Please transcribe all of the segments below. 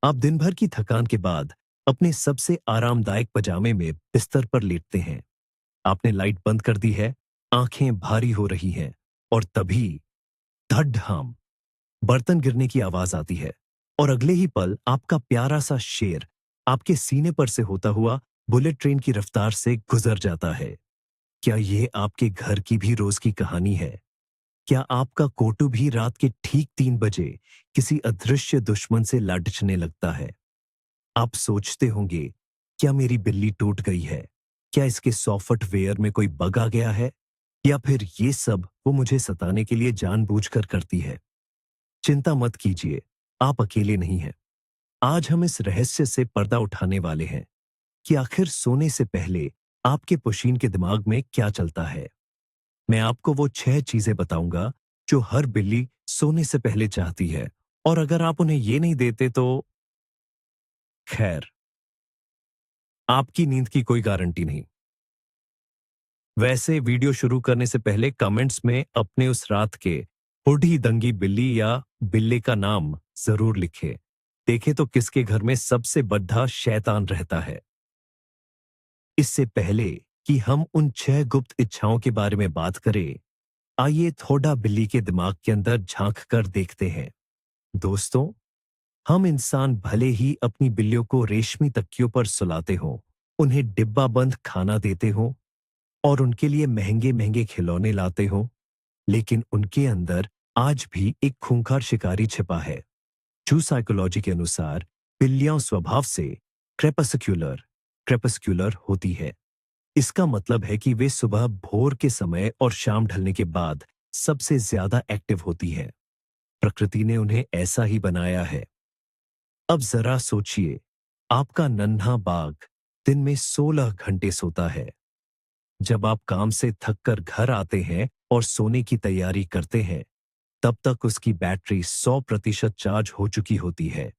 आप दिन भर की थकान के बाद अपने सबसे आरामदायक पजामे में बिस्तर पर लेटते हैं। आपने लाइट बंद कर दी है, आंखें भारी हो रही हैं और तभी धड़-धाम बर्तन गिरने की आवाज आती है और अगले ही पल आपका प्यारा सा शेर आपके सीने पर से होता हुआ बुलेट ट्रेन की रफ्तार से गुजर जाता है। क्या ये आपके घर की भी रोज की कहानी है? क्या आपका कोटू भी रात के ठीक 3 बजे किसी अदृश्य दुश्मन से लाडिचने लगता है? आप सोचते होंगे, क्या मेरी बिल्ली टूट गई है? क्या इसके सॉफ्टवेयर में कोई बग आ गया है? या फिर ये सब वो मुझे सताने के लिए जानबूझकर करती है? चिंता मत कीजिए, आप अकेले नहीं हैं। आज हम इस रहस्य से पर्दा उठाने वाले हैं कि आखिर सोने से पहले आपके पुशीन के दिमाग में क्या चलता है। मैं आपको वो 6 चीजें बताऊंगा जो हर बिल्ली सोने से पहले चाहती है, और अगर आप उन्हें ये नहीं देते तो खैर, आपकी नींद की कोई गारंटी नहीं। वैसे वीडियो शुरू करने से पहले कमेंट्स में अपने उस रात के बूढ़ी दंगी बिल्ली या बिल्ले का नाम जरूर लिखें। देखें तो किसके घर में सबसे बद्धा शैतान रहता है। इससे पहले कि हम उन 6 गुप्त इच्छाओं के बारे में बात करें, आइए थोड़ा बिल्ली के दिमाग के अंदर झांक कर देखते हैं। दोस्तों, हम इंसान भले ही अपनी बिल्लियों को रेशमी तकियों पर सुलाते हों, उन्हें डिब्बा बंद खाना देते हों और उनके लिए महंगे महंगे खिलौने लाते हों, लेकिन उनके अंदर आज भी एक खूंखार शिकारी छिपा है। जू साइकोलॉजी के अनुसार बिल्लियां स्वभाव से क्रेपस्क्यूलर क्रेपस्क्यूलर होती है। इसका मतलब है कि वे सुबह भोर के समय और शाम ढलने के बाद सबसे ज्यादा एक्टिव होती है। प्रकृति ने उन्हें ऐसा ही बनाया है। अब जरा सोचिए, आपका नन्हा बाघ दिन में 16 घंटे सोता है। जब आप काम से थक कर घर आते हैं और सोने की तैयारी करते हैं, तब तक उसकी बैटरी 100% चार्ज हो चुकी होती है।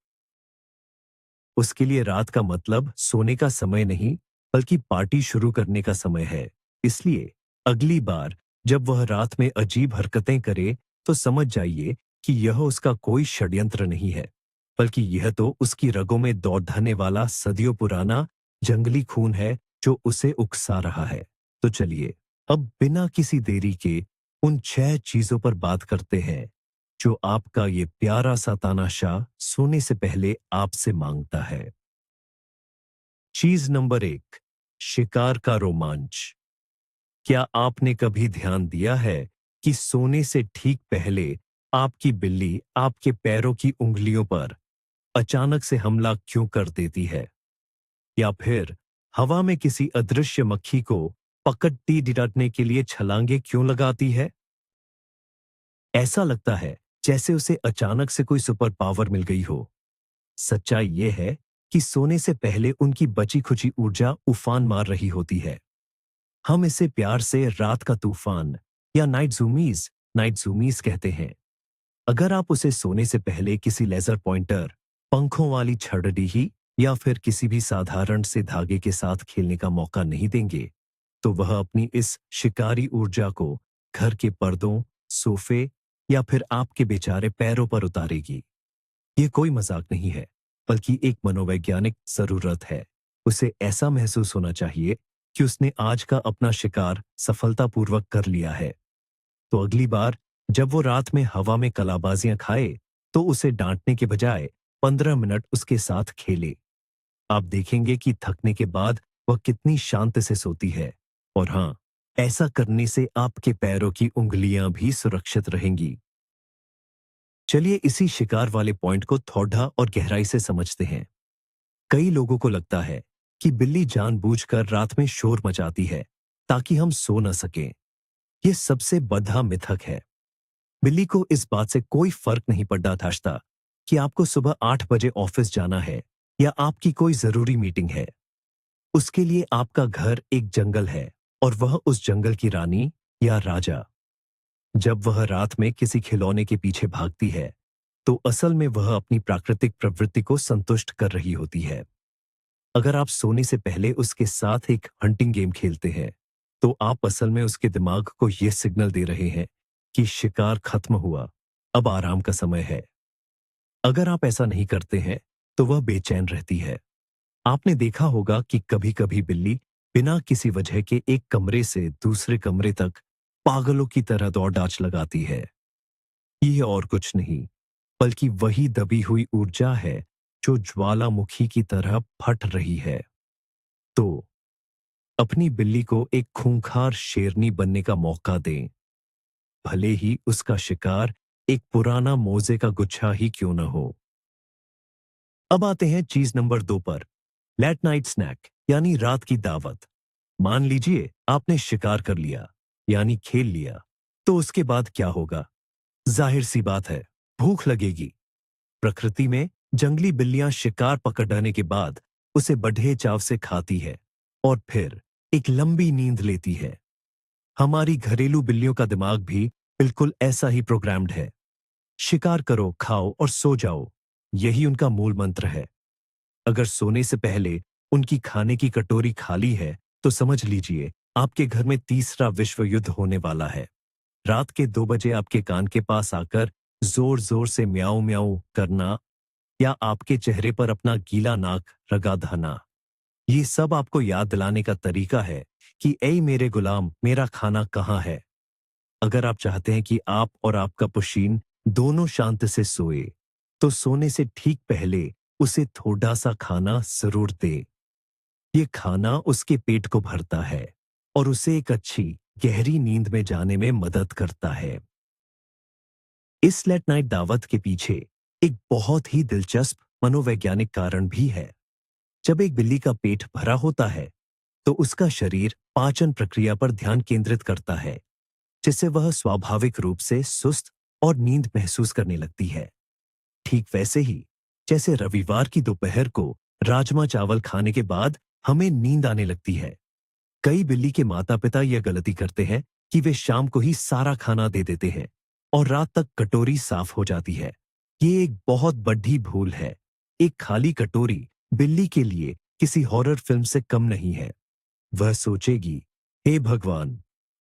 उसके लिए रात का मतलब सोने का समय नहीं, बल्कि पार्टी शुरू करने का समय है। इसलिए अगली बार जब वह रात में अजीब हरकतें करे, तो समझ जाइए कि यह उसका कोई षड्यंत्र नहीं है, बल्कि यह तो उसकी रगों में दौड़ने वाला सदियों पुराना जंगली खून है जो उसे उकसा रहा है। तो चलिए, अब बिना किसी देरी के उन 6 चीजों पर बात करते हैं जो आपका ये प्यारा सा तानाशाह सोने से पहले आपसे मांगता है। चीज नंबर 1, शिकार का रोमांच। क्या आपने कभी ध्यान दिया है कि सोने से ठीक पहले आपकी बिल्ली आपके पैरों की उंगलियों पर अचानक से हमला क्यों कर देती है? या फिर हवा में किसी अदृश्य मक्खी को पकड़ती डिडटने के लिए छलांगे क्यों लगाती है? ऐसा लगता है जैसे उसे अचानक से कोई सुपर पावर मिल गई हो। सच्चाई यह है कि सोने से पहले उनकी बची खुची ऊर्जा उफान मार रही होती है। हम इसे प्यार से रात का तूफान या नाइट जूमीज कहते हैं। अगर आप उसे सोने से पहले किसी लेजर पॉइंटर, पंखों वाली छड़डी या फिर किसी भी साधारण से धागे के साथ खेलने का मौका नहीं देंगे, तो वह अपनी इस शिकारी ऊर्जा को घर के पर्दों, सोफे या फिर आपके बेचारे पैरों पर उतारेगी। ये कोई मजाक नहीं है, बल्कि एक मनोवैज्ञानिक जरूरत है। उसे ऐसा महसूस होना चाहिए कि उसने आज का अपना शिकार सफलतापूर्वक कर लिया है। तो अगली बार जब वो रात में हवा में कलाबाजियां खाए, तो उसे डांटने के बजाय 15 मिनट उसके साथ खेले। आप देखेंगे कि थकने के बाद वह कितनी शांति से सोती है। और हाँ, ऐसा करने से आपके पैरों की उंगलियां भी सुरक्षित रहेंगी। चलिए इसी शिकार वाले पॉइंट को थोड़ा और गहराई से समझते हैं। कई लोगों को लगता है कि बिल्ली जानबूझकर रात में शोर मचाती है ताकि हम सो न सकें। यह सबसे बड़ा मिथक है। बिल्ली को इस बात से कोई फर्क नहीं पड़ता था कि आपको सुबह 8 बजे ऑफिस जाना है या आपकी कोई जरूरी मीटिंग है। उसके लिए आपका घर एक जंगल है और वह उस जंगल की रानी या राजा। जब वह रात में किसी खिलौने के पीछे भागती है, तो असल में वह अपनी प्राकृतिक प्रवृत्ति को संतुष्ट कर रही होती है। अगर आप सोने से पहले उसके साथ एक हंटिंग गेम खेलते हैं, तो आप असल में उसके दिमाग को यह सिग्नल दे रहे हैं कि शिकार खत्म हुआ, अब आराम का समय है। अगर आप ऐसा नहीं करते हैं, तो वह बेचैन रहती है। आपने देखा होगा कि कभी-कभी बिल्ली बिना किसी वजह के एक कमरे से दूसरे कमरे तक पागलों की तरह दौड़-डाच लगाती है। ये और कुछ नहीं, बल्कि वही दबी हुई ऊर्जा है जो ज्वालामुखी की तरह फट रही है। तो अपनी बिल्ली को एक खूंखार शेरनी बनने का मौका दें, भले ही उसका शिकार एक पुराना मोजे का गुच्छा ही क्यों न हो। अब आते हैं चीज नंबर 2 पर, लेट नाइट स्नैक यानी रात की दावत। मान लीजिए आपने शिकार कर लिया, यानी खेल लिया, तो उसके बाद क्या होगा? जाहिर सी बात है, भूख लगेगी। प्रकृति में जंगली बिल्लियां शिकार पकड़ने के बाद उसे बढ़े चाव से खाती है और फिर एक लंबी नींद लेती है। हमारी घरेलू बिल्लियों का दिमाग भी बिल्कुल ऐसा ही प्रोग्राम्ड है। शिकार करो, खाओ और सो जाओ, यही उनका मूल मंत्र है। अगर सोने से पहले उनकी खाने की कटोरी खाली है, तो समझ लीजिए आपके घर में तीसरा विश्व युद्ध होने वाला है। रात के 2 बजे आपके कान के पास आकर जोर जोर से म्याऊं म्याऊं करना या आपके चेहरे पर अपना गीला नाक रगा धाना, ये सब आपको याद दिलाने का तरीका है कि ऐ मेरे गुलाम, मेरा खाना कहाँ है। अगर आप चाहते हैं कि आप और आपका पुशीन दोनों शांत से सोए, तो सोने से ठीक पहले उसे थोड़ा सा खाना जरूर दे। ये खाना उसके पेट को भरता है और उसे एक अच्छी गहरी नींद में जाने में मदद करता है। इस लेट नाइट दावत के पीछे एक बहुत ही दिलचस्प मनोवैज्ञानिक कारण भी है। जब एक बिल्ली का पेट भरा होता है, तो उसका शरीर पाचन प्रक्रिया पर ध्यान केंद्रित करता है, जिससे वह स्वाभाविक रूप से सुस्त और नींद महसूस करने लगती है। ठीक वैसे ही जैसे रविवार की दोपहर को राजमा चावल खाने के बाद हमें नींद आने लगती है। कई बिल्ली के माता पिता यह गलती करते हैं कि वे शाम को ही सारा खाना दे देते हैं और रात तक कटोरी साफ हो जाती है। ये एक बहुत बड़ी भूल है। एक खाली कटोरी बिल्ली के लिए किसी हॉरर फिल्म से कम नहीं है। वह सोचेगी, हे भगवान,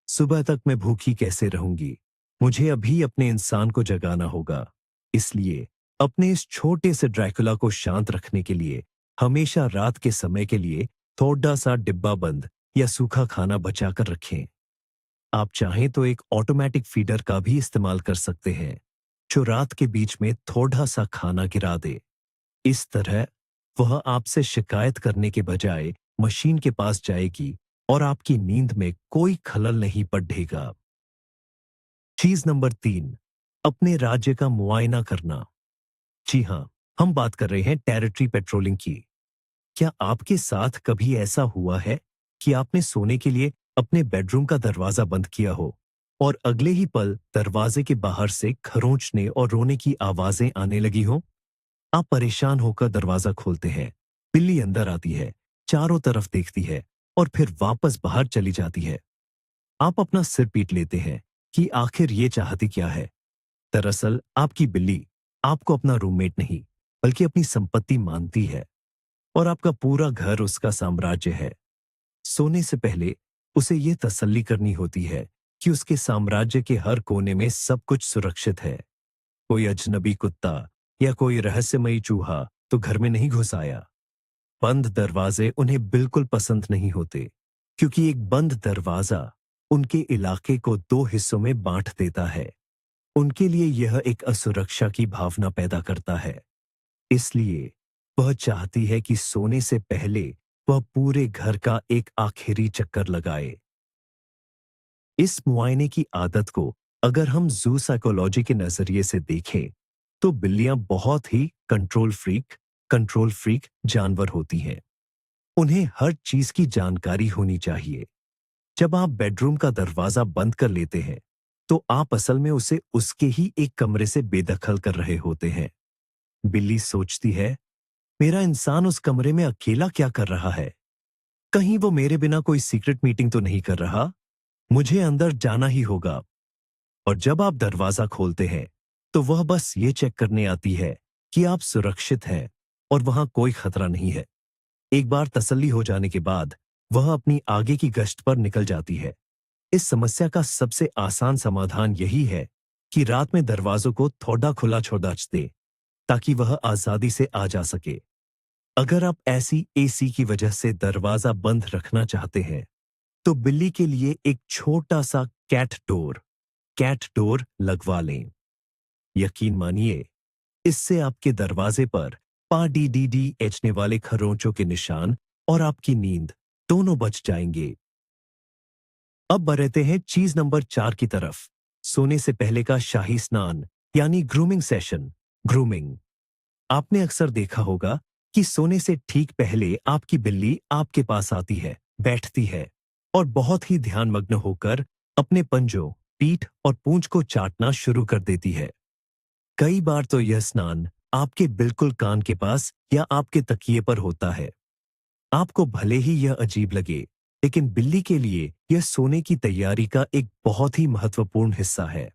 सुबह तक मैं भूखी कैसे रहूंगी? मुझे अभी अपने इंसान को जगाना होगा। इसलिए अपने इस छोटे से ड्रैकुला को शांत रखने के लिए हमेशा रात के समय के लिए थोड़ा सा डिब्बा बंद या सूखा खाना बचा कर रखें। आप चाहें तो एक ऑटोमेटिक फीडर का भी इस्तेमाल कर सकते हैं, जो रात के बीच में थोड़ा सा खाना गिरा दे। इस तरह वह आपसे शिकायत करने के बजाय मशीन के पास जाएगी और आपकी नींद में कोई खलल नहीं पड़ेगा। चीज नंबर 3, अपने राज्य का मुआयना करना। जी हाँ, हम बात कर रहे हैं टेरिटरी पेट्रोलिंग की। क्या आपके साथ कभी ऐसा हुआ है कि आपने सोने के लिए अपने बेडरूम का दरवाजा बंद किया हो और अगले ही पल दरवाजे के बाहर से खरोंचने और रोने की आवाजें आने लगी हो? आप परेशान होकर दरवाजा खोलते हैं, बिल्ली अंदर आती है, चारों तरफ देखती है और फिर वापस बाहर चली जाती है। आप अपना सिर पीट लेते हैं कि आखिर ये चाहती क्या है। दरअसल आपकी बिल्ली आपको अपना रूममेट नहीं, बल्कि अपनी संपत्ति मानती है और आपका पूरा घर उसका साम्राज्य है। सोने से पहले उसे यह तसल्ली करनी होती है कि उसके साम्राज्य के हर कोने में सब कुछ सुरक्षित है। कोई अजनबी कुत्ता या कोई रहस्यमयी चूहा तो घर में नहीं घुस आया। बंद दरवाजे उन्हें बिल्कुल पसंद नहीं होते, क्योंकि एक बंद दरवाजा उनके इलाके को 2 हिस्सों में बांट देता है। उनके लिए यह एक असुरक्षा की भावना पैदा करता है। इसलिए वह चाहती है कि सोने से पहले वह पूरे घर का एक आखिरी चक्कर लगाए। इस मुआयने की आदत को अगर हम जू साइकोलॉजी के नजरिए से देखें, तो बिल्लियां बहुत ही कंट्रोल फ्रीक जानवर होती हैं। उन्हें हर चीज की जानकारी होनी चाहिए। जब आप बेडरूम का दरवाजा बंद कर लेते हैं, तो आप असल में उसे उसके ही एक कमरे से बेदखल कर रहे होते हैं। बिल्ली सोचती है, मेरा इंसान उस कमरे में अकेला क्या कर रहा है? कहीं वो मेरे बिना कोई सीक्रेट मीटिंग तो नहीं कर रहा? मुझे अंदर जाना ही होगा। और जब आप दरवाजा खोलते हैं, तो वह बस ये चेक करने आती है कि आप सुरक्षित हैं और वहां कोई खतरा नहीं है। एक बार तसल्ली हो जाने के बाद वह अपनी आगे की गश्त पर निकल जाती है। इस समस्या का सबसे आसान समाधान यही है कि रात में दरवाजों को थोड़ा खुला छोड़ दे, ताकि वह आजादी से आ जा सके। अगर आप ऐसी एसी की वजह से दरवाजा बंद रखना चाहते हैं, तो बिल्ली के लिए एक छोटा सा कैट डोर लगवा लें। यकीन मानिए, इससे आपके दरवाजे पर पाडी डी डी एचने वाले खरोंचों के निशान और आपकी नींद दोनों बच जाएंगे। अब बढ़ते हैं चीज नंबर 4 की तरफ। सोने से पहले का शाही स्नान यानी ग्रूमिंग सेशन। ग्रूमिंग। आपने अक्सर देखा होगा कि सोने से ठीक पहले आपकी बिल्ली आपके पास आती है, बैठती है और बहुत ही ध्यानमग्न होकर अपने पंजों, पीठ और पूंछ को चाटना शुरू कर देती है। कई बार तो यह स्नान आपके बिल्कुल कान के पास या आपके तकिए पर होता है। आपको भले ही यह अजीब लगे, लेकिन बिल्ली के लिए यह सोने की तैयारी का एक बहुत ही महत्वपूर्ण हिस्सा है।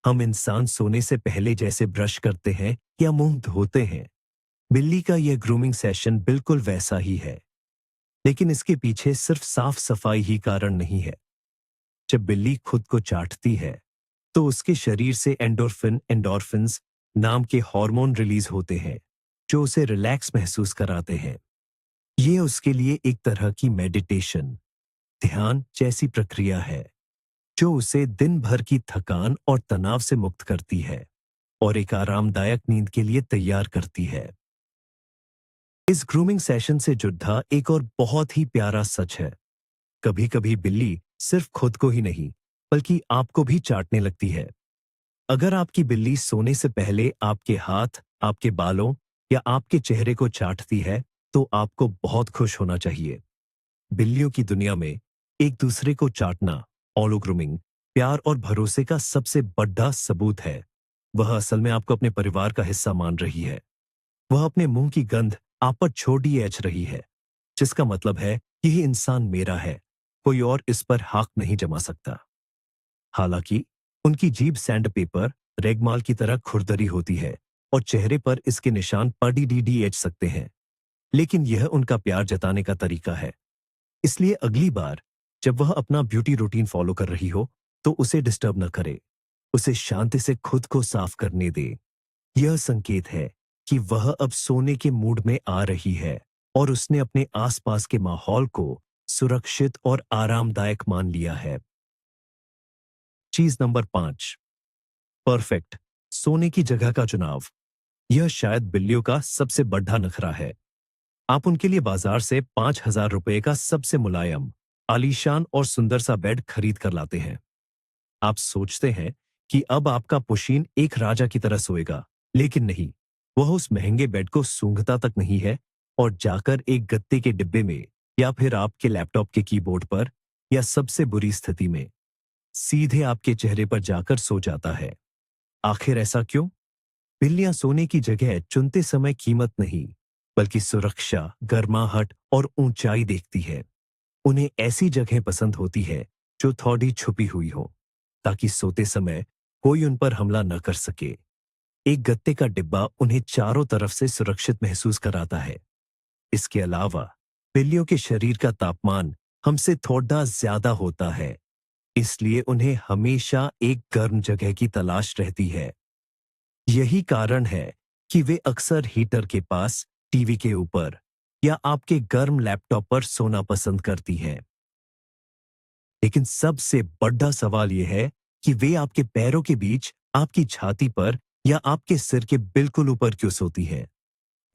हम इंसान सोने से पहले जैसे ब्रश करते हैं या मुंह धोते हैं, बिल्ली का यह ग्रूमिंग सेशन बिल्कुल वैसा ही है। लेकिन इसके पीछे सिर्फ साफ सफाई ही कारण नहीं है। जब बिल्ली खुद को चाटती है, तो उसके शरीर से एंडोर्फिन्स नाम के हार्मोन रिलीज होते हैं, जो उसे रिलैक्स महसूस कराते हैं। ये उसके लिए एक तरह की मेडिटेशन, ध्यान जैसी प्रक्रिया है, जो उसे दिन भर की थकान और तनाव से मुक्त करती है और एक आरामदायक नींद के लिए तैयार करती है। इस ग्रूमिंग सेशन से जुड़ा एक और बहुत ही प्यारा सच है। कभी कभी बिल्ली सिर्फ खुद को ही नहीं, बल्कि आपको भी चाटने लगती है। अगर आपकी बिल्ली सोने से पहले आपके हाथ, आपके बालों या आपके चेहरे को चाटती है, तो आपको बहुत खुश होना चाहिए। बिल्लियों की दुनिया में एक दूसरे को चाटना, ऑलो ग्रूमिंग, प्यार और भरोसे का सबसे बड़ा सबूत है। वह असल में आपको अपने परिवार का हिस्सा मान रही है। वह अपने मुंह की गंध आप पर छोड़ी एच रही है, जिसका मतलब है यह इंसान मेरा है, कोई और इस पर हक नहीं जमा सकता। हालांकि उनकी जीभ सैंड पेपर, रेगमाल की तरह खुरदरी होती है और चेहरे पर इसके निशान पड़ी एच सकते हैं, लेकिन यह उनका प्यार जताने का तरीका है। इसलिए अगली बार जब वह अपना ब्यूटी रूटीन फॉलो कर रही हो, तो उसे डिस्टर्ब न करे। उसे शांति से खुद को साफ करने दे। यह संकेत है कि वह अब सोने के मूड में आ रही है और उसने अपने आसपास के माहौल को सुरक्षित और आरामदायक मान लिया है। चीज नंबर 5, परफेक्ट सोने की जगह का चुनाव। यह शायद बिल्लियों का सबसे बड़ा नखरा है। आप उनके लिए बाजार से 5,000 रुपए का सबसे मुलायम, आलीशान और सुंदर सा बेड खरीद कर लाते हैं। आप सोचते हैं कि अब आपका पुशीन एक राजा की तरह सोएगा, लेकिन नहीं, वह उस महंगे बेड को सूंघता तक नहीं है और जाकर एक गत्ते के डिब्बे में या फिर आपके लैपटॉप के कीबोर्ड पर या सबसे बुरी स्थिति में सीधे आपके चेहरे पर जाकर सो जाता है। आखिर ऐसा क्यों? बिल्लियां सोने की जगह चुनते समय कीमत नहीं, बल्कि सुरक्षा, गर्माहट और ऊंचाई देखती है। उन्हें ऐसी जगह पसंद होती है जो थोड़ी छुपी हुई हो, ताकि सोते समय कोई उन पर हमला न कर सके। एक गत्ते का डिब्बा उन्हें चारों तरफ से सुरक्षित महसूस कराता है। इसके अलावा बिल्लियों के शरीर का तापमान हमसे थोड़ा ज्यादा होता है, इसलिए उन्हें हमेशा एक गर्म जगह की तलाश रहती है। यही कारण है कि वे अक्सर हीटर के पास, टीवी के ऊपर या आपके गर्म लैपटॉप पर सोना पसंद करती हैं। लेकिन सबसे बड़ा सवाल यह है कि वे आपके पैरों के बीच, आपकी छाती पर या आपके सिर के बिल्कुल ऊपर क्यों सोती हैं।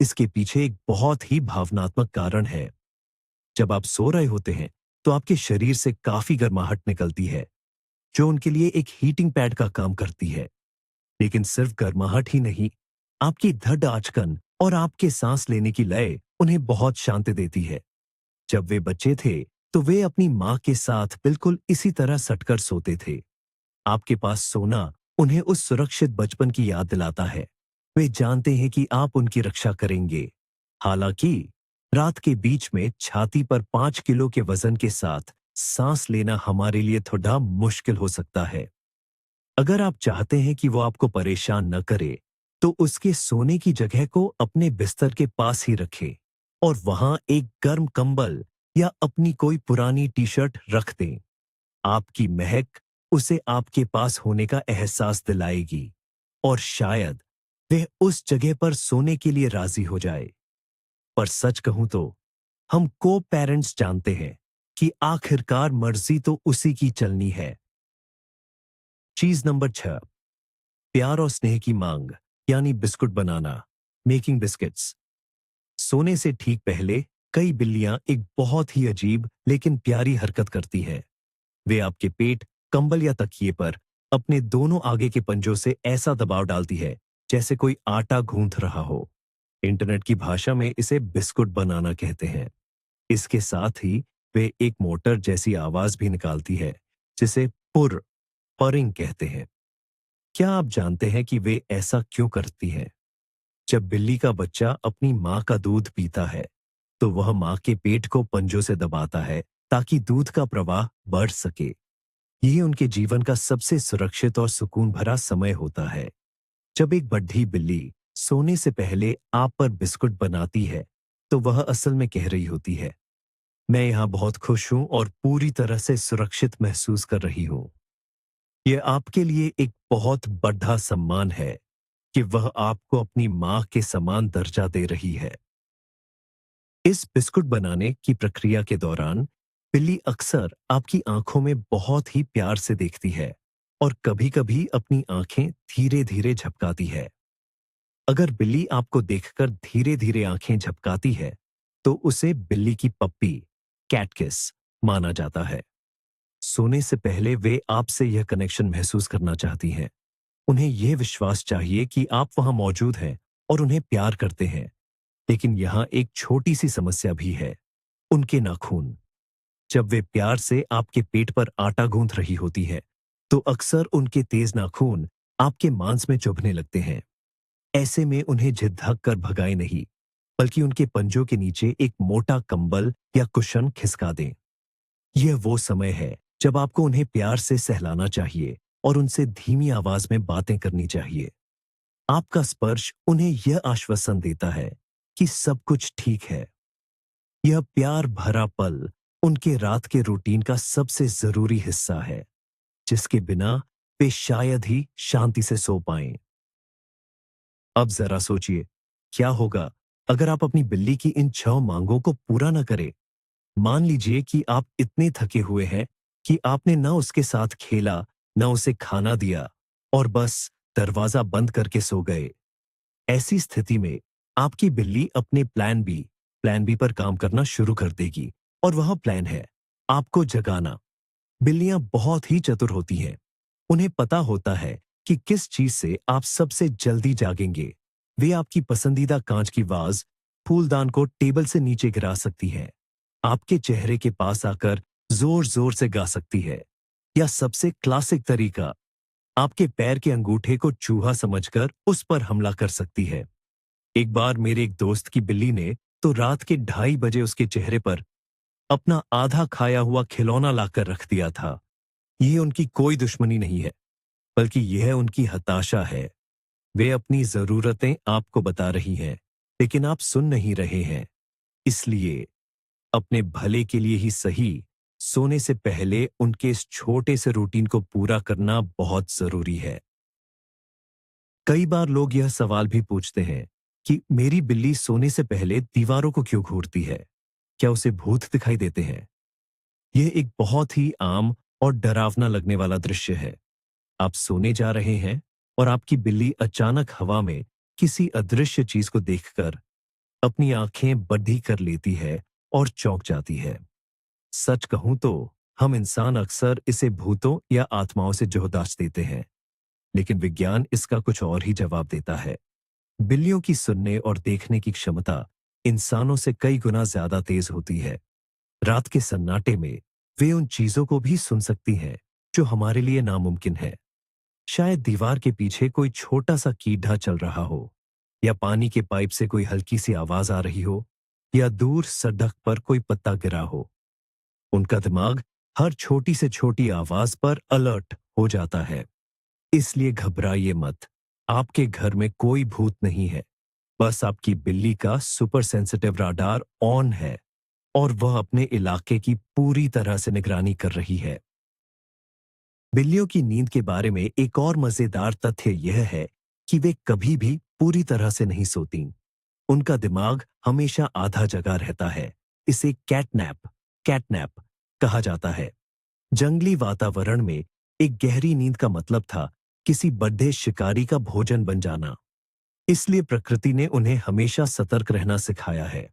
इसके पीछे एक बहुत ही भावनात्मक कारण है। जब आप सो रहे होते हैं, तो आपके शरीर से काफी गर्माहट निकलती है, जो उनके लिए एक हीटिंग पैड का काम करती है। लेकिन सिर्फ गर्माहट ही नहीं, आपकी धड़ आंचकन और आपके सांस लेने की लय उन्हें बहुत शांति देती है। जब वे बच्चे थे, तो वे अपनी माँ के साथ बिल्कुल इसी तरह सटकर सोते थे। आपके पास सोना उन्हें उस सुरक्षित बचपन की याद दिलाता है। वे जानते हैं कि आप उनकी रक्षा करेंगे। हालांकि रात के बीच में छाती पर 5 किलो के वजन के साथ सांस लेना हमारे लिए थोड़ा मुश्किल हो सकता है। अगर आप चाहते हैं कि वो आपको परेशान न करे, तो उसके सोने की जगह को अपने बिस्तर के पास ही रखें और वहां एक गर्म कंबल या अपनी कोई पुरानी टी शर्ट रख दें। आपकी महक उसे आपके पास होने का एहसास दिलाएगी और शायद वह उस जगह पर सोने के लिए राजी हो जाए। पर सच कहूं तो हम को पेरेंट्स जानते हैं कि आखिरकार मर्जी तो उसी की चलनी है। चीज नंबर 6, प्यार और स्नेह की मांग, यानी बिस्कुट बनाना, मेकिंग बिस्किट्स। सोने से ठीक पहले कई बिल्लियां एक बहुत ही अजीब लेकिन प्यारी हरकत करती हैं। वे आपके पेट, कंबल या तकिए पर अपने दोनों आगे के पंजों से ऐसा दबाव डालती है जैसे कोई आटा गूंथ रहा हो। इंटरनेट की भाषा में इसे बिस्कुट बनाना कहते हैं। इसके साथ ही वे एक मोटर जैसी आवाज भी निकालती है जिसे पुर परिंग कहते हैं। क्या आप जानते हैं कि वे ऐसा क्यों करती हैं? जब बिल्ली का बच्चा अपनी माँ का दूध पीता है तो वह माँ के पेट को पंजों से दबाता है ताकि दूध का प्रवाह बढ़ सके। यह उनके जीवन का सबसे सुरक्षित और सुकून भरा समय होता है। जब एक बड्ढी बिल्ली सोने से पहले आप पर बिस्कुट बनाती है तो वह असल में कह रही होती है, मैं यहां बहुत खुश हूं और पूरी तरह से सुरक्षित महसूस कर रही हूं। यह आपके लिए एक बहुत बड़ा सम्मान है कि वह आपको अपनी मां के समान दर्जा दे रही है। इस बिस्कुट बनाने की प्रक्रिया के दौरान बिल्ली अक्सर आपकी आंखों में बहुत ही प्यार से देखती है और कभी-कभी अपनी आंखें धीरे-धीरे झपकाती है। अगर बिल्ली आपको देखकर धीरे-धीरे आंखें झपकाती है, तो उसे बिल्ली की पप्पी, कैट किस माना जाता है। सोने से पहले वे आपसे यह कनेक्शन महसूस करना चाहती हैं। उन्हें यह विश्वास चाहिए कि आप वहां मौजूद हैं और उन्हें प्यार करते हैं। लेकिन यहाँ एक छोटी सी समस्या भी है, उनके नाखून। जब वे प्यार से आपके पेट पर आटा गूंथ रही होती है, तो अक्सर उनके तेज नाखून आपके मांस में चुभने लगते हैं। ऐसे में उन्हें झिझक कर भगाए नहीं, बल्कि उनके पंजों के नीचे एक मोटा कंबल या कुशन खिसका दें। यह वो समय है जब आपको उन्हें प्यार से सहलाना चाहिए और उनसे धीमी आवाज में बातें करनी चाहिए। आपका स्पर्श उन्हें यह आश्वासन देता है कि सब कुछ ठीक है। यह प्यार भरा पल उनके रात के रूटीन का सबसे जरूरी हिस्सा है, जिसके बिना वे शायद ही शांति से सो पाएं। अब जरा सोचिए, क्या होगा अगर आप अपनी बिल्ली की इन 6 मांगों को पूरा न करें? मान लीजिए कि आप इतने थके हुए हैं कि आपने न उसके साथ खेला, न उसे खाना दिया और बस दरवाजा बंद करके सो गए। ऐसी स्थिति में आपकी बिल्ली अपने प्लान बी पर काम करना शुरू कर देगी और वह प्लान है आपको जगाना। बिल्लियां बहुत ही चतुर होती हैं। उन्हें पता होता है कि किस चीज से आप सबसे जल्दी जागेंगे। वे आपकी पसंदीदा कांच की वाज, फूलदान को टेबल से नीचे गिरा सकती है, आपके चेहरे के पास आकर जोर जोर से गा सकती है, या सबसे क्लासिक तरीका, आपके पैर के अंगूठे को चूहा समझकर उस पर हमला कर सकती है। एक बार मेरे एक दोस्त की बिल्ली ने तो रात के 2:30 बजे उसके चेहरे पर अपना आधा खाया हुआ खिलौना लाकर रख दिया था। यह उनकी कोई दुश्मनी नहीं है, बल्कि यह उनकी हताशा है। वे अपनी जरूरतें आपको बता रही हैं, लेकिन आप सुन नहीं रहे हैं। इसलिए अपने भले के लिए ही सही, सोने से पहले उनके इस छोटे से रूटीन को पूरा करना बहुत जरूरी है। कई बार लोग यह सवाल भी पूछते हैं कि मेरी बिल्ली सोने से पहले दीवारों को क्यों घूरती है? क्या उसे भूत दिखाई देते हैं? यह एक बहुत ही आम और डरावना लगने वाला दृश्य है। आप सोने जा रहे हैं और आपकी बिल्ली अचानक हवा में किसी अदृश्य चीज को देखकर अपनी आंखें बड़ी कर लेती है और चौंक जाती है। सच कहूं तो हम इंसान अक्सर इसे भूतों या आत्माओं से जोहदाश देते हैं, लेकिन विज्ञान इसका कुछ और ही जवाब देता है। बिल्लियों की सुनने और देखने की क्षमता इंसानों से कई गुना ज्यादा तेज होती है। रात के सन्नाटे में वे उन चीजों को भी सुन सकती हैं जो हमारे लिए नामुमकिन है। शायद दीवार के पीछे कोई छोटा सा कीड़ा चल रहा हो, या पानी के पाइप से कोई हल्की सी आवाज आ रही हो, या दूर सड़क पर कोई पत्ता गिरा हो। उनका दिमाग हर छोटी से छोटी आवाज पर अलर्ट हो जाता है। इसलिए घबराइए मत, आपके घर में कोई भूत नहीं है। बस आपकी बिल्ली का सुपर सेंसिटिव राडार ऑन है और वह अपने इलाके की पूरी तरह से निगरानी कर रही है। बिल्लियों की नींद के बारे में एक और मजेदार तथ्य यह है कि वे कभी भी पूरी तरह से नहीं सोतीं। उनका दिमाग हमेशा आधा जगा रहता है। इसे कैटनैप कहा जाता है। जंगली वातावरण में एक गहरी नींद का मतलब था किसी बड्ढे शिकारी का भोजन बन जाना। इसलिए प्रकृति ने उन्हें हमेशा सतर्क रहना सिखाया है।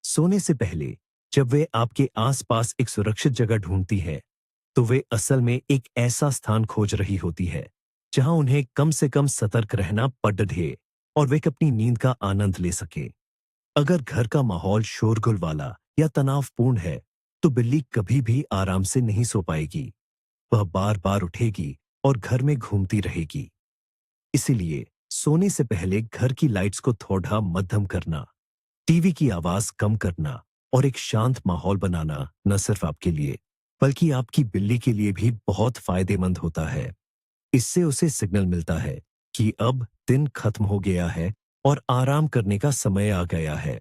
सोने से पहले जब वे आपके आसपास एक सुरक्षित जगह ढूंढती है, तो वे असल में एक ऐसा स्थान खोज रही होती है जहां उन्हें कम से कम सतर्क रहना पड़े और वे अपनी नींद का आनंद ले सके। अगर घर का माहौल शोरगुल वाला या तनावपूर्ण है, तो बिल्ली कभी भी आराम से नहीं सो पाएगी। वह बार बार उठेगी और घर में घूमती रहेगी। इसीलिए सोने से पहले घर की लाइट्स को थोड़ा मध्यम करना, टीवी की आवाज कम करना और एक शांत माहौल बनाना न सिर्फ आपके लिए, बल्कि आपकी बिल्ली के लिए भी बहुत फायदेमंद होता है। इससे उसे सिग्नल मिलता है कि अब दिन खत्म हो गया है और आराम करने का समय आ गया है।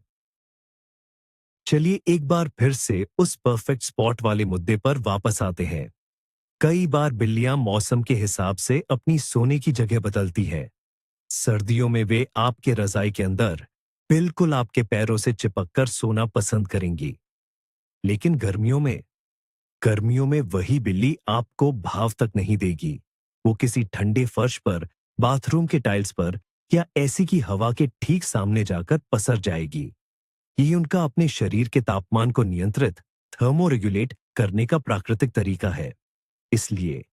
चलिए एक बार फिर से उस परफेक्ट स्पॉट वाले मुद्दे पर वापस आते हैं। कई बार बिल्लियां मौसम के हिसाब से अपनी सोने की जगह बदलती है। सर्दियों में वे आपके रजाई के अंदर बिल्कुल आपके पैरों से चिपककर सोना पसंद करेंगी। लेकिन गर्मियों में वही बिल्ली आपको भाव तक नहीं देगी। वो किसी ठंडे फर्श पर, बाथरूम के टाइल्स पर या ऐसी की हवा के ठीक सामने जाकर पसर जाएगी। ये उनका अपने शरीर के तापमान को नियंत्रित, थर्मोरेगुलेट करने का प्राकृतिक तरीका है। इसलिए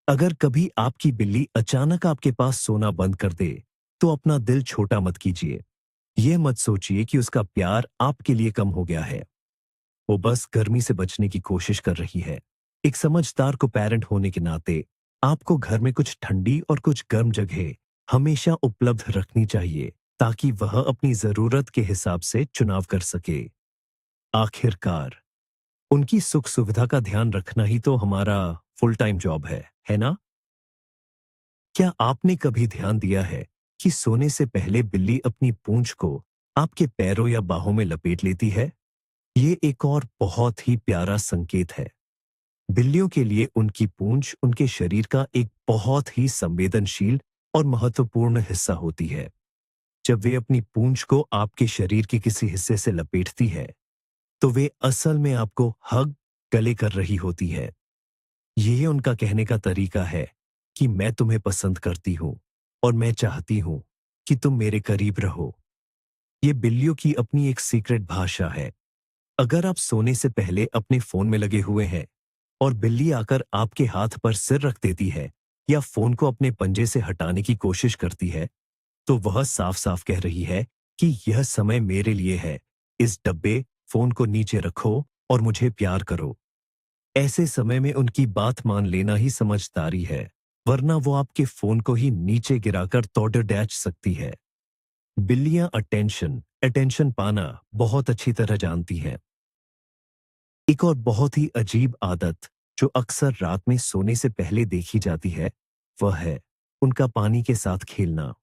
अगर कभी आपकी बिल्ली अचानक आपके पास सोना बंद कर दे, तो अपना दिल छोटा मत कीजिए। यह मत सोचिए कि उसका प्यार आपके लिए कम हो गया है। वो बस गर्मी से बचने की कोशिश कर रही है। एक समझदार को पेरेंट होने के नाते आपको घर में कुछ ठंडी और कुछ गर्म जगह हमेशा उपलब्ध रखनी चाहिए, ताकि वह अपनी जरूरत के हिसाब से चुनाव कर सके। आखिरकार उनकी सुख सुविधा का ध्यान रखना ही तो हमारा फुल टाइम जॉब है ना? क्या आपने कभी ध्यान दिया है कि सोने से पहले बिल्ली अपनी पूंछ को आपके पैरों या बाहों में लपेट लेती है? ये एक और बहुत ही प्यारा संकेत है। बिल्लियों के लिए उनकी पूंछ उनके शरीर का एक बहुत ही संवेदनशील और महत्वपूर्ण हिस्सा होती है। जब वे अपनी पूंछ को आपके शरीर के किसी हिस्से से लपेटती है, तो वे असल में आपको हग गले कर रही होती है। यह उनका कहने का तरीका है कि मैं तुम्हें पसंद करती हूं और मैं चाहती हूं कि तुम मेरे करीब रहो। ये बिल्लियों की अपनी एक सीक्रेट भाषा है। अगर आप सोने से पहले अपने फोन में लगे हुए हैं और बिल्ली आकर आपके हाथ पर सिर रख देती है या फोन को अपने पंजे से हटाने की कोशिश करती है, तो वह साफ साफ कह रही है कि यह समय मेरे लिए है। इस डब्बे फोन को नीचे रखो और मुझे प्यार करो। ऐसे समय में उनकी बात मान लेना ही समझदारी है, वरना वो आपके फोन को ही नीचे गिराकर तोड़ डैच सकती है। बिल्लियां अटेंशन पाना बहुत अच्छी तरह जानती हैं। एक और बहुत ही अजीब आदत जो अक्सर रात में सोने से पहले देखी जाती है, वह है उनका पानी के साथ खेलना।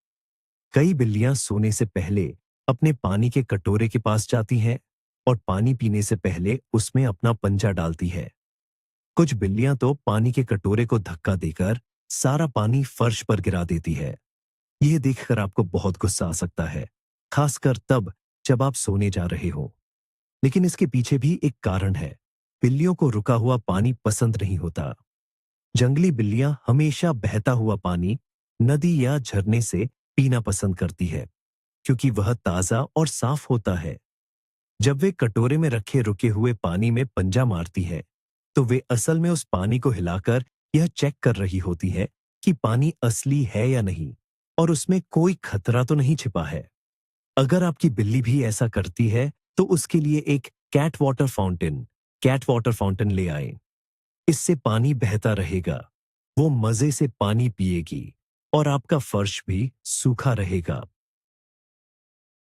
कई बिल्लियां सोने से पहले अपने पानी के कटोरे के पास जाती हैं और पानी पीने से पहले उसमें अपना पंजा डालती है। कुछ बिल्लियां तो पानी के कटोरे को धक्का देकर सारा पानी फर्श पर गिरा देती है। यह देखकर आपको बहुत गुस्सा आ सकता है, खासकर तब जब आप सोने जा रहे हो। लेकिन इसके पीछे भी एक कारण है। बिल्लियों को रुका हुआ पानी पसंद नहीं होता। जंगली बिल्लियां हमेशा बहता हुआ पानी, नदी या झरने से पीना पसंद करती है, क्योंकि वह ताजा और साफ होता है। जब वे कटोरे में रखे रुके हुए पानी में पंजा मारती है, तो वे असल में उस पानी को हिलाकर यह चेक कर रही होती है कि पानी असली है या नहीं और उसमें कोई खतरा तो नहीं छिपा है। अगर आपकी बिल्ली भी ऐसा करती है, तो उसके लिए एक कैट वाटर फाउंटेन ले आए। इससे पानी बहता रहेगा, वो मजे से पानी पिएगी और आपका फर्श भी सूखा रहेगा।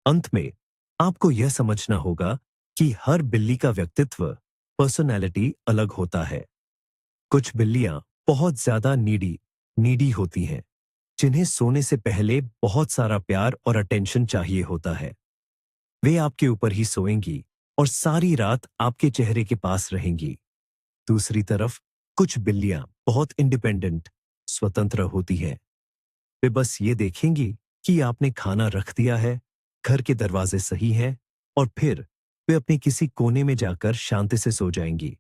अंत में आपको यह समझना होगा कि हर बिल्ली का व्यक्तित्व, पर्सनैलिटी अलग होता है। कुछ बिल्लियां बहुत ज्यादा नीडी होती हैं, जिन्हें सोने से पहले बहुत सारा प्यार और अटेंशन चाहिए होता है। वे आपके ऊपर ही सोएंगी और सारी रात आपके चेहरे के पास रहेंगी। दूसरी तरफ कुछ बिल्लियां बहुत इंडिपेंडेंट, स्वतंत्र होती हैं। वे बस ये देखेंगी कि आपने खाना रख दिया है, घर के दरवाजे सही हैं और फिर वे अपने किसी कोने में जाकर शांति से सो जाएंगी।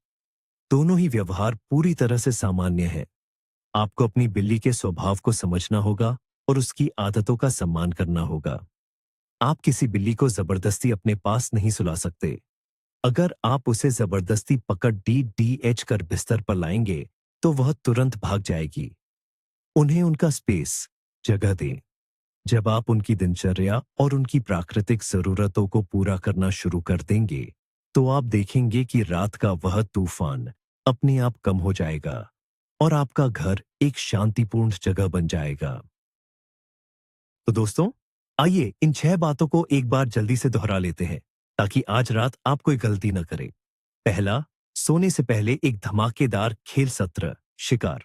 दोनों ही व्यवहार पूरी तरह से सामान्य है। आपको अपनी बिल्ली के स्वभाव को समझना होगा और उसकी आदतों का सम्मान करना होगा। आप किसी बिल्ली को जबरदस्ती अपने पास नहीं सुला सकते। अगर आप उसे जबरदस्ती पकड़ डी कर बिस्तर पर लाएंगे तो वह तुरंत भाग जाएगी। उन्हें उनका स्पेस, जगह दें। जब आप उनकी दिनचर्या और उनकी प्राकृतिक जरूरतों को पूरा करना शुरू कर देंगे तो आप देखेंगे कि रात का वह तूफान अपने आप कम हो जाएगा और आपका घर एक शांतिपूर्ण जगह बन जाएगा। तो दोस्तों, आइए इन 6 बातों को एक बार जल्दी से दोहरा लेते हैं ताकि आज रात आप कोई गलती न करें। पहला, सोने से पहले एक धमाकेदार खेल सत्र, शिकार।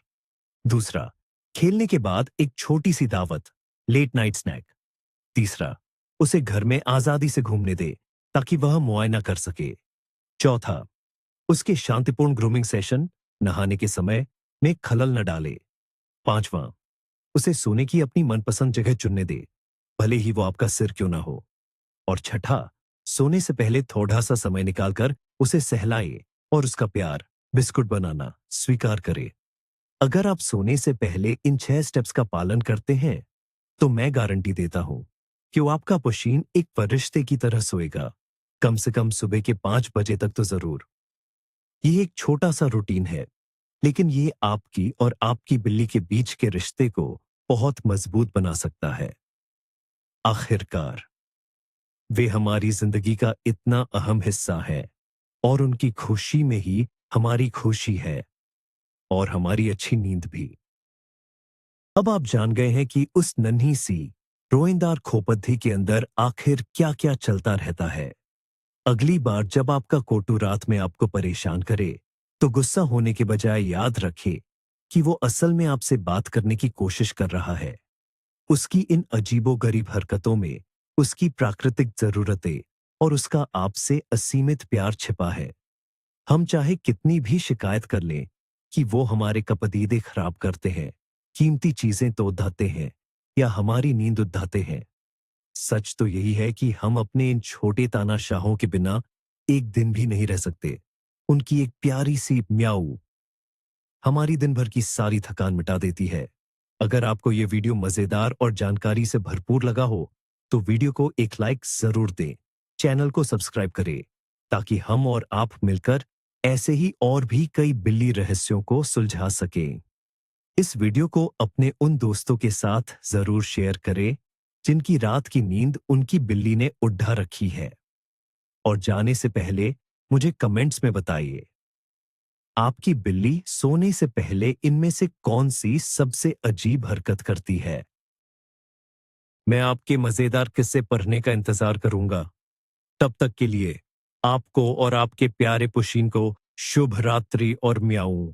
दूसरा, खेलने के बाद एक छोटी सी दावत, लेट नाइट स्नैक। तीसरा, उसे घर में आजादी से घूमने दे ताकि वह मुआयना कर सके। चौथा, उसके शांतिपूर्ण ग्रूमिंग सेशन, नहाने के समय में खलल न डाले। पांचवा, उसे सोने की अपनी मनपसंद जगह चुनने दे, भले ही वो आपका सिर क्यों ना हो। और छठा, सोने से पहले थोड़ा सा समय निकालकर उसे सहलाए और उसका प्यार, बिस्कुट बनाना स्वीकार करे। अगर आप सोने से पहले इन 6 स्टेप्स का पालन करते हैं तो मैं गारंटी देता हूं कि वो आपका पुशीन एक फरिश्ते की तरह सोएगा, कम से कम सुबह के 5 बजे तक तो जरूर। ये एक छोटा सा रूटीन है, लेकिन ये आपकी और आपकी बिल्ली के बीच के रिश्ते को बहुत मजबूत बना सकता है। आखिरकार, वे हमारी जिंदगी का इतना अहम हिस्सा है और उनकी खुशी में ही हमारी खुशी है और हमारी अच्छी नींद भी। अब आप जान गए हैं कि उस नन्ही सी रोएंदार खोपद्दी के अंदर आखिर क्या क्या चलता रहता है। अगली बार जब आपका कोटू रात में आपको परेशान करे तो गुस्सा होने के बजाय याद रखे कि वो असल में आपसे बात करने की कोशिश कर रहा है। उसकी इन अजीबोगरीब हरकतों में उसकी प्राकृतिक जरूरतें और उसका आपसे असीमित प्यार छिपा है। हम चाहे कितनी भी शिकायत कर लें कि वो हमारे कपदीदे खराब करते हैं, कीमती चीजें तोड़ते हैं या हमारी नींद उड़ाते हैं, सच तो यही है कि हम अपने इन छोटे तानाशाहों के बिना एक दिन भी नहीं रह सकते। उनकी एक प्यारी सी म्याऊ हमारी दिन भर की सारी थकान मिटा देती है। अगर आपको यह वीडियो मजेदार और जानकारी से भरपूर लगा हो तो वीडियो को एक लाइक जरूर दें, चैनल को सब्सक्राइब करें ताकि हम और आप मिलकर ऐसे ही और भी कई बिल्ली रहस्यों को सुलझा सकें। इस वीडियो को अपने उन दोस्तों के साथ जरूर शेयर करें जिनकी रात की नींद उनकी बिल्ली ने उड़ा रखी है। और जाने से पहले मुझे कमेंट्स में बताइए, आपकी बिल्ली सोने से पहले इनमें से कौन सी सबसे अजीब हरकत करती है? मैं आपके मजेदार किस्से पढ़ने का इंतजार करूंगा। तब तक के लिए आपको और आपके प्यारे पुशीन को शुभ रात्रि और म्याऊं।